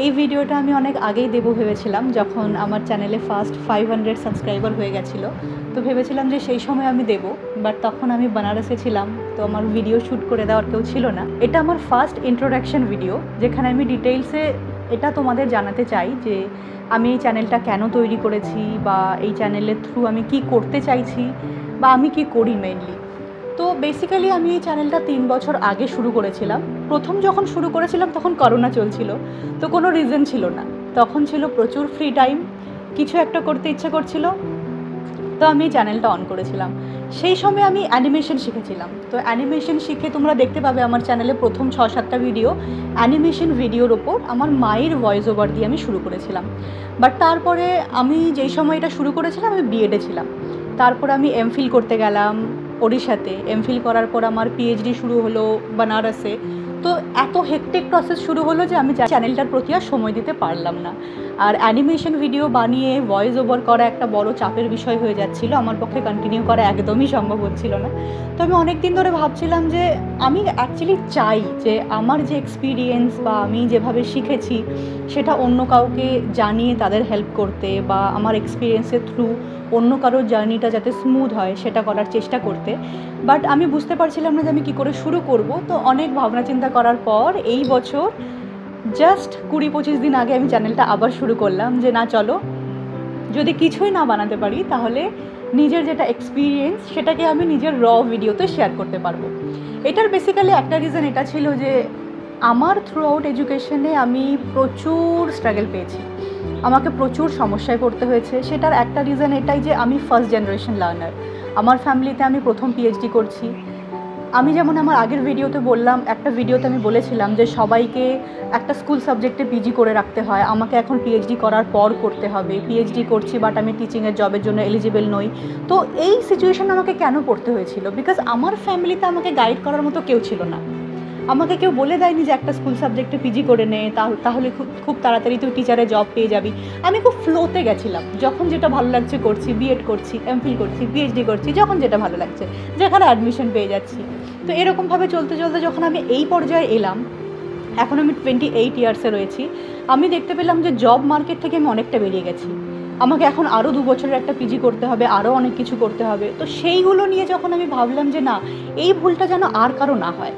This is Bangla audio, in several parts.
এই ভিডিওটা আমি অনেক আগেই দেবো ভেবেছিলাম, যখন আমার চ্যানেলে ফার্স্ট 500 সাবস্ক্রাইবার হয়ে গেছিলো। তো ভেবেছিলাম যে সেই সময় আমি দেবো, বাট তখন আমি বানারসে ছিলাম, তো আমার ভিডিও শ্যুট করে দেওয়ার কেউ ছিল না। এটা আমার ফার্স্ট ইন্ট্রোডাকশন ভিডিও, যেখানে আমি ডিটেলসে এটা তোমাদের জানাতে চাই যে আমি এই চ্যানেলটা কেন তৈরি করেছি, বা এই চ্যানেলের থ্রু আমি কি করতে চাইছি, বা আমি কি করি মেইনলি। তো বেসিক্যালি আমি এই চ্যানেলটা 3 বছর আগে শুরু করেছিলাম। প্রথম যখন শুরু করেছিলাম তখন করোনা চলছিল, তো কোনো রিজন ছিল না। তখন ছিল প্রচুর ফ্রি টাইম, কিছু একটা করতে ইচ্ছে করছিল, তো আমি এই চ্যানেলটা অন করেছিলাম। সেই সময় আমি অ্যানিমেশন শিখেছিলাম। তো অ্যানিমেশন শিখে তোমরা দেখতে পাবে আমার চ্যানেলে প্রথম 6-7টা ভিডিও অ্যানিমেশন ভিডিওর ওপর আমার মায়ের ভয়েস ওভার দিয়ে আমি শুরু করেছিলাম। বাট তারপরে আমি যেই সময় এটা শুরু করেছিলাম আমি বিএডে ছিলাম। তারপর আমি এমফিল করতে গেলাম ওড়িশাতে। এমফিল করার পর আমার পিএইচডি শুরু হলো বানারসে। তো এত হেক্টিক প্রসেস শুরু হলো যে আমি চ্যানেলটার প্রতি আর সময় দিতে পারলাম না। আর অ্যানিমেশন ভিডিও বানিয়ে ভয়েস ওভার করা একটা বড় চাপের বিষয় হয়ে যাচ্ছিল, আমার পক্ষে কন্টিনিউ করা একদমই সম্ভব হচ্ছিল না। তো আমি অনেক দিন ধরে ভাবছিলাম যে আমি অ্যাকচুয়ালি চাই যে আমার যে এক্সপিরিয়েন্স বা আমি যেভাবে শিখেছি সেটা অন্য কাউকে জানিয়ে তাদের হেল্প করতে, বা আমার এক্সপিরিয়েন্সের থ্রু অন্য কারোর জার্নিটা যাতে স্মুথ হয় সেটা করার চেষ্টা করতে। বাট আমি বুঝতে পারছিলাম না যে আমি কী করে শুরু করব। তো অনেক ভাবনা চিন্তা করার পর এই বছর জাস্ট 20-25 দিন আগে আমি চ্যানেলটা আবার শুরু করলাম, যে না চলো, যদি কিছুই না বানাতে পারি তাহলে নিজের যেটা এক্সপিরিয়েন্স সেটাকে আমি নিজের র ভিডিওতে শেয়ার করতে পারবো। এটার বেসিক্যালি একটা রিজন এটা ছিল যে আমার থ্রু আউট এডুকেশনে আমি প্রচুর স্ট্রাগল পেয়েছি, আমাকে প্রচুর সমস্যায় পড়তে হয়েছে। সেটার একটা রিজন এটাই যে আমি ফার্স্ট জেনারেশন লার্নার। আমার ফ্যামিলিতে আমি প্রথম পিএইচডি করছি। আমি যেমন আমার আগের ভিডিওতে বললাম, একটা ভিডিওতে আমি বলেছিলাম যে সবাইকে একটা স্কুল সাবজেক্টে পিজি করে রাখতে হয়, আমাকে এখন পিএইচডি করার পর করতে হবে। পিএইচডি করছি বাট আমি টিচিংয়ের জবের জন্য এলিজিবল নই। তো এই সিচুয়েশন আমাকে কেন পড়তে হয়েছিল? বিকজ আমার ফ্যামিলিতে আমাকে গাইড করার মতো কেউ ছিল না। আমাকে কেউ বলে দেয়নি যে একটা স্কুল সাবজেক্টে পিজি করে নে, তাহলে খুব তাড়াতাড়ি তুই টিচারে জব পেয়ে যাবি। আমি খুব ফ্লোতে গেছিলাম, যখন যেটা ভালো লাগছে করছি, বিএড করছি, এমফিল করছি, পিএইচডি করছি, যখন যেটা ভালো লাগছে, যেখানে অ্যাডমিশন পেয়ে যাচ্ছি। তো এরকমভাবে চলতে চলতে যখন আমি এই পর্যায়ে এলাম, এখন আমি 28 ইয়ার্সে রয়েছি, আমি দেখতে পেলাম যে জব মার্কেট থেকে আমি অনেকটা বেরিয়ে গেছি। আমাকে এখন আরও 2 বছরের একটা পিজি করতে হবে, আরও অনেক কিছু করতে হবে। তো সেইগুলো নিয়ে যখন আমি ভাবলাম যে না, এই ভুলটা যেন আর কারো না হয়,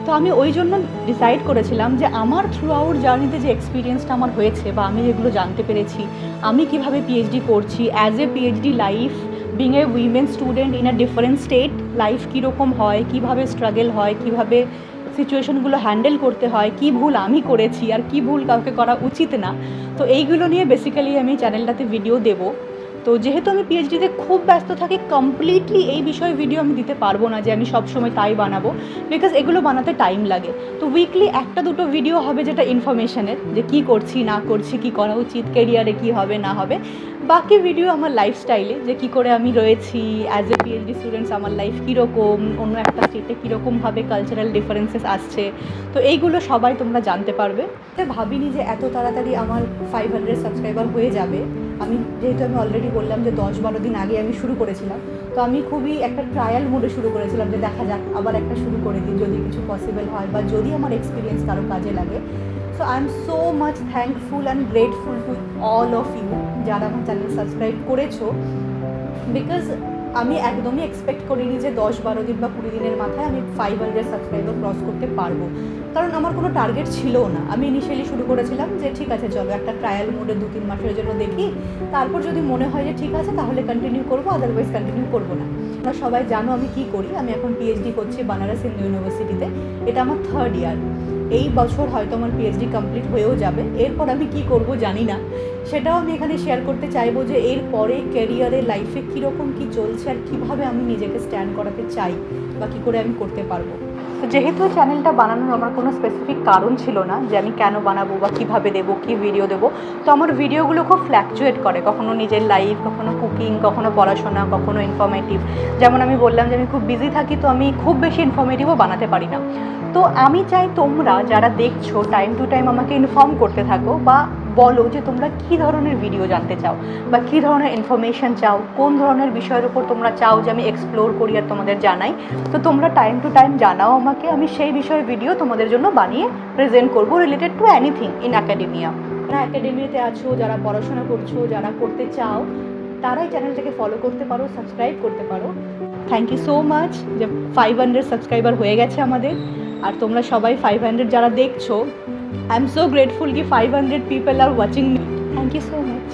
তো আমি ওই জন্য ডিসাইড করেছিলাম যে আমার থ্রু আউট জার্নিতে যে এক্সপিরিয়েন্সটা আমার হয়েছে, বা আমি যেগুলো জানতে পেরেছি, আমি কিভাবে পিএইচডি করছি, as a PhD life, being a women student in a different state, life কীরকম হয়, কীভাবে স্ট্রাগল হয়, কীভাবে সিচুয়েশনগুলো হ্যান্ডেল করতে হয়, কী ভুল আমি করেছি আর কী ভুল কাউকে করা উচিত না। তো এইগুলো নিয়ে বেসিক্যালি আমি চ্যানেলটাতে ভিডিও দেবো। তো যেহেতু আমি পিএইচডিতে খুব ব্যস্ত থাকি, কমপ্লিটলি এই বিষয়ে ভিডিও আমি দিতে পারবো না যে আমি সবসময় তাই বানাবো, বিকজ এগুলো বানাতে টাইম লাগে। তো উইকলি 1-2 ভিডিও হবে যেটা ইনফরমেশনের, যে কী করছি না করছি, কী করা উচিত, কেরিয়ারে কী হবে না হবে। বাকি ভিডিও আমার লাইফস্টাইলে, যে কী করে আমি রয়েছি অ্যাজ এ পিএইচডি স্টুডেন্টস, আমার লাইফ কীরকম, অন্য একটা স্টেটে কীরকমভাবে কালচারাল ডিফারেন্সেস আসছে, তো এইগুলো সবাই তোমরা জানতে পারবে। ভাবিনি যে এত তাড়াতাড়ি আমার 500 সাবস্ক্রাইবার হয়ে যাবে। যেহেতু আমি অলরেডি বললাম যে 10-12 দিন আগে আমি শুরু করেছিলাম, তো আমি খুবই একটা ট্রায়াল মোডে শুরু করেছিলাম, যে দেখা যাক, আবার একটা শুরু করে দিই, যদি কিছু পসিবল হয় বা যদি আমার এক্সপিরিয়েন্স কারো কাজে লাগে। So I am so much thankful and grateful to all of you যারা আমার চ্যানেল সাবস্ক্রাইব করেছো, বিকজ আমি একদমই এক্সপেক্ট করিনি যে 10-12 দিন বা 20 দিনের মাথায় আমি 500 সাবস্ক্রাইবার ক্রস করতে পারবো, কারণ আমার কোনো টার্গেট ছিলও না। আমি ইনিশিয়ালি শুরু করেছিলাম যে ঠিক আছে চলো একটা ট্রায়াল মোডে 2-3 মাসের জন্য দেখি, তারপর যদি মনে হয় যে ঠিক আছে তাহলে কন্টিনিউ করবো, আদারওয়াইজ কন্টিনিউ করবো না। তোমরা সবাই জানো আমি কী করি, আমি এখন পিএইচডি করছি বানারস হিন্দু ইউনিভার্সিটিতে। এটা আমার 3rd ইয়ার। এই বছর হয়তো আমার পিএইচডি কমপ্লিট হয়েও যাবে। এরপর আমি কী করব জানি না, সেটাও আমি এখানে শেয়ার করতে চাইবো, যে এরপরে ক্যারিয়ারে লাইফে কীরকম কী চলছে আর কীভাবে আমি নিজেকে স্ট্যান্ড করাতে চাই, বা কী করে আমি করতে পারবো। তো যেহেতু চ্যানেলটা বানানোর আমার কোনো স্পেসিফিক কারণ ছিল না যে আমি কেন বানাবো বা কীভাবে দেবো, কী ভিডিও দেবো, তো আমার ভিডিওগুলো খুব ফ্ল্যাকচুয়েট করে, কখনো নিজের লাইফ, কখনো কুকিং, কখনো পড়াশোনা, কখনো ইনফরমেটিভ। যেমন আমি বললাম যে আমি খুব বিজি থাকি, তো আমি খুব বেশি ইনফরমেটিভও বানাতে পারি না। তো আমি চাই তোমরা যারা দেখছো টাইম টু টাইম আমাকে ইনফর্ম করতে থাকো, বা বলো যে তোমরা কী ধরনের ভিডিও জানতে চাও বা কী ধরনের ইনফরমেশান চাও, কোন ধরনের বিষয়ের উপর তোমরা চাও যে আমি এক্সপ্লোর করি আর তোমাদের জানাই। তো তোমরা টাইম টু টাইম জানাও আমাকে, আমি সেই বিষয়ে ভিডিও তোমাদের জন্য বানিয়ে প্রেজেন্ট করবো related to anything in academia. যারা অ্যাকাডেমিতে আছো, যারা পড়াশোনা করছো, যারা করতে চাও, তারাই চ্যানেলটাকে ফলো করতে পারো, সাবস্ক্রাইব করতে পারো। থ্যাংক ইউ সো মাচ যে 500 সাবস্ক্রাইবার হয়ে গেছে আমাদের। আর তোমরা সবাই 500 যারা দেখছো, আই এম সো গ্রেটফুল কি 500 people are watching me. Thank you so much.